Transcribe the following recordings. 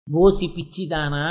OC పిచ్చిదానా,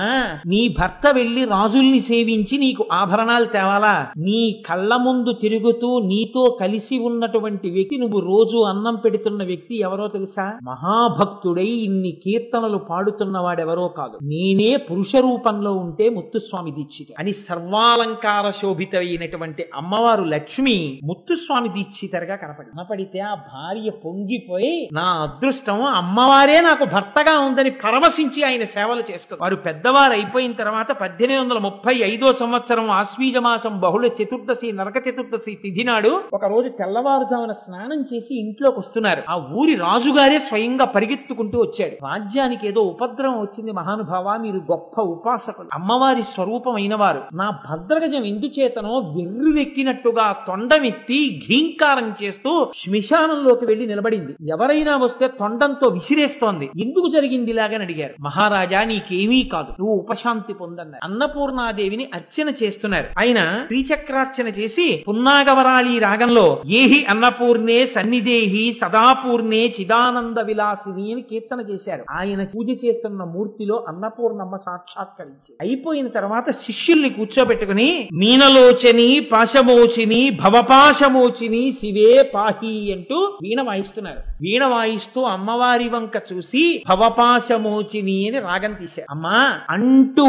నీ భర్త వెళ్లి రాజుల్ని సేవించి నీకు ఆభరణాలు తేవాలా? నీ కళ్ళ ముందు తిరుగుతూ నీతో కలిసి ఉన్నటువంటి వ్యక్తి, నువ్వు రోజు అన్నం పెడుతున్న వ్యక్తి ఎవరో తెలుసా? మహాభక్తుడై ఇన్ని కీర్తనలు పాడుతున్నవాడెవరో కాదు, నేనే పురుష రూపంలో ఉంటే ముత్తుస్వామి దీక్షిత అని సర్వాలంకార శోభిత అయినటువంటి అమ్మవారు లక్ష్మి ముత్తుస్వామి దీక్షితరుగా కనపడితే ఆ భార్య పొంగిపోయి, నా అదృష్టం అమ్మవారే నాకు భర్తగా ఉందని పరవశించి ఆయన సేవలు చేస్తారు. వారు పెద్దవారు అయిపోయిన తర్వాత 1835 సంవత్సరం ఆశ్వీజ మాసం బహుళ చతుర్దశి నరక చతుర్దశి తిథి నాడు ఒక రోజు తెల్లవారుజామున స్నానం చేసి ఇంట్లోకి వస్తున్నారు. ఆ ఊరి రాజుగారే స్వయంగా పరిగెత్తుకుంటూ వచ్చాడు. రాజ్యానికి ఏదో ఉపద్రవం వచ్చింది మహానుభావ, మీరు గొప్ప ఉపాసకులు, అమ్మవారి స్వరూపమైన వారు, నా భద్రగజం ఎందుచేతనో వెర్రువెక్కినట్టుగా తొండమెత్తి ఘీంకారం చేస్తూ శ్మశానంలోకి వెళ్లి నిలబడింది. ఎవరైనా వస్తే తొండంతో విసిరేస్తోంది. ఎందుకు జరిగింది ఇలాగని అడిగారు. మహారాజా, నీకేమీ కాదు, నువ్వు ఉపశాంతి పొందన్నారు. అన్నపూర్ణాదేవిని అర్చన చేస్తున్నారు. ఆయన శ్రీచక్రార్చన చేసి పున్నాగవరాళి రాగంలో ఏహి అన్నపూర్ణే సన్నిదేహి సదాపూర్ణే చిదానంద విలాసిని అని కీర్తన చేశారు. ఆయన పూజ చేస్తున్న మూర్తిలో అన్నపూర్ణమ్మ సాక్షాత్కరించి అయిపోయిన తర్వాత శిష్యుల్ని కూర్చోబెట్టుకుని మీనలోచని పాశమోచిని భవపాశమోచిని శివే పాహి అంటూ వీణ వాయిస్తున్నారు. వీణ వాయిస్తూ అమ్మవారి వంక చూసి భవపాశమోచిని అని రాగం తీశారు. అమ్మా అంటూ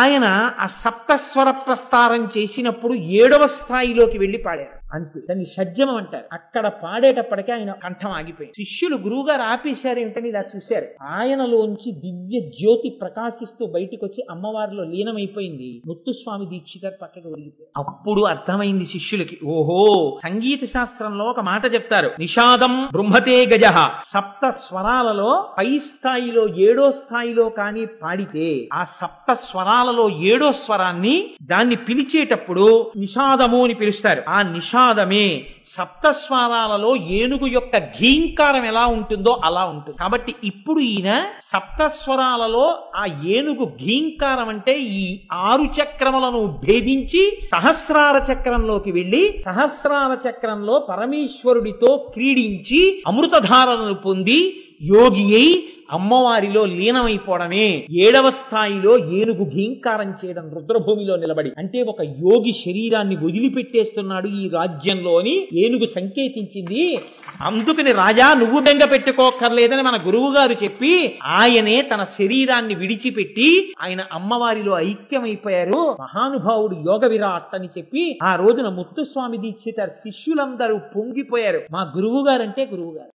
ఆయన ఆ సప్తస్వర ప్రస్తారం చేసినప్పుడు 7వ స్థాయిలోకి వెళ్లి పాడారు. అంతే, దాన్ని షడ్జమం అంటారు. అక్కడ పాడేటప్పటికే ఆయన కంఠం ఆగిపోయింది. శిష్యులు గురువుగారు ఆపేశారు ఏమిటని ఇలా చూశారు. ఆయనలోంచి దివ్య జ్యోతి ప్రకాశిస్తూ బయటికి వచ్చి అమ్మవారిలో లీనమైపోయింది. ముత్తుస్వామి దీక్షితర్ పక్కకు ఒరిగిపోయి అప్పుడు అర్థమైంది శిష్యులకి, ఓహో, సంగీత శాస్త్రంలో ఒక మాట చెప్తారు, నిషాదం బృంహతే గజః. సప్త స్వరాలలో పై స్థాయిలో 7వ స్థాయిలో కానీ పాడితే ఆ సప్త స్వరాలలో 7వ స్వరాన్ని దాన్ని పిలిచేటప్పుడు నిషాదము అని పిలుస్తారు. ఆ నిషాదమే సప్తస్వరాలలో ఏనుగు యొక్క ఘీంకారం ఎలా ఉంటుందో అలా ఉంటుంది. కాబట్టి ఇప్పుడు ఈయన సప్తస్వరాలలో ఆ ఏనుగు ఘీంకారం అంటే ఈ 6 చక్రములను భేదించి సహస్రార చక్రంలోకి వెళ్లి సహస్రార చక్రంలో పరమేశ్వరుడితో క్రీడించి అమృతధారలను పొంది యోగి అయి అమ్మవారిలో లీనమైపోవడమే 7వ స్థాయిలో ఏనుగు ఘీంకారం చేయడం, రుద్రభూమిలో నిలబడి. అంటే ఒక యోగి శరీరాన్ని వదిలిపెట్టేస్తున్నాడు ఈ రాజ్యంలో అని ఏనుగు సంకేతించింది. అందుకని రాజా, నువ్వు బెంగ పెట్టుకోక్కర్లేదని మన గురువు గారు చెప్పి ఆయనే తన శరీరాన్ని విడిచిపెట్టి ఆయన అమ్మవారిలో ఐక్యమైపోయారు. మహానుభావుడు యోగ విరాట్ అని చెప్పి ఆ రోజున ముత్తుస్వామి దీక్షిత శిష్యులందరూ పొంగిపోయారు. మా గురువు గారంటే గురువు గారు.